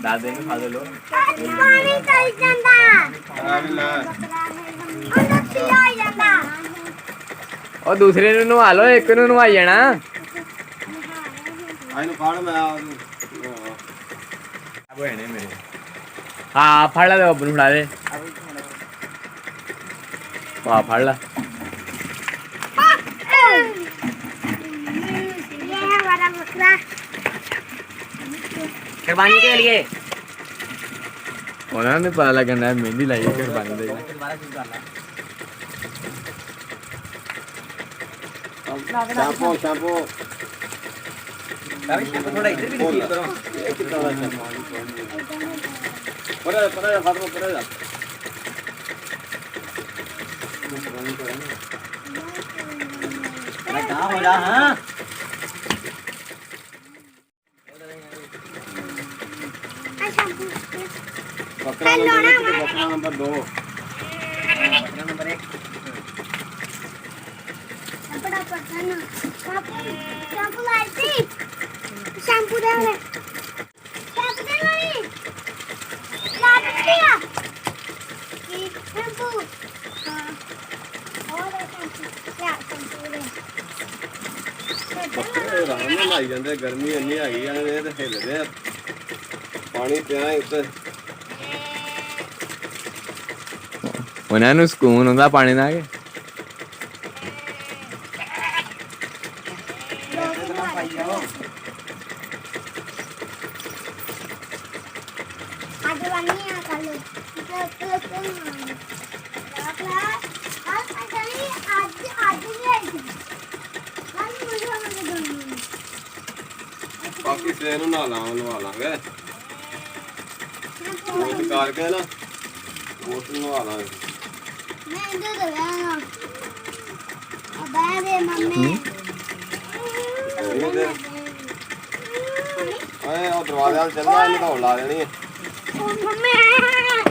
ਦਾਦੇ ਨੂੰ ਖਾ ਦੇ ਲੋ ਪਾਣੀ ਚਲ ਜਾਂਦਾ ਆ ਵੀ ਲੈ ਅੰਦਰ ਪੀਆ ਜਾਂਦਾ ਉਹ ਦੂਸਰੇ ਨੂੰ ਨਵਾ ਲੋ ਇੱਕ ਨੂੰ ਨਵਾਈ ਜਾਣਾ ਇਹਨੂੰ ਫੜ ਮੈਂ ਆ ਉਹਨੂੰ ਬਣੇ ਮੇਰੇ ਹਾਂ ਫੜ ਲੈ ਬੱਬੂ ਨੂੰ ਫੜਾ ਦੇ ਵਾਹ ਫੜ ਲੈ ये है हमारा बकरा कुर्बानी के लिए ਉਹਨਾਂ ਨੂੰ ਪਤਾ ਲੱਗਣਾ ਮਹਿੰਦੀ ਲਾਈ ਕੁਰਬਾਨੀ ਦੇ ਸ਼ੈਂਪੂ ਸ਼ੈਂਪੂ थोड़ा इधर भी ਫੋਨ देखिए ਕਰੋ ਇਹ ਕਿੱਦਾਂ ਦਾ ਸ਼ੈਂਪੂ ਪਰੇ ਪਰੇ ਫਾਤਮਾ ਪਰੇ ਜਾ मैं कहाँ हो रहा हाँ ਬੱਕਰਾ ਨੰਬਰ 2 नंबर 1 बड़ा पता ना शैम्पू लाती शैम्पू दे ले शैम्पू दे नहीं ला दिया शैम्पू हां और शैम्पू क्या शैम्पू दे ਆਰਾਮ ਨਾਲ ਲਾਈ ਜਾਂਦੇ ਗਰਮੀ ਇੰਨੀ ਹੈਗੀ ਆ ਇਹ ਤੇ ਹਿੱਲਦੇ ਆ ਪਾਣੀ ਪਿਆ ਉੱਤੇ ਉਹਨਾਂ ਨੂੰ ਸਕੂਨ ਹੁੰਦਾ ਪਾਣੀ ਨਾਲ ਕੇ आज वाली आ कल ਬਾਕੀ ਸਵੇਰ ਨੂੰ ਨਹਾ ਲਵਾ ਲਾਂਗੇ ਉਹ ਕਰਕੇ ਨਾ ਉਹ ਨਵਾ ਲਾਂਗੇ मैं इधर गया अब आए मम्मी ਓਏ ਉਹ ਦਰਵਾਜ਼ੇ ਵੱਲ ਚੱਲਣਾ ਇਹਨੂੰ ਧੌਣ ਲਾ ਦੇਣੀ ਹੈ मम्मी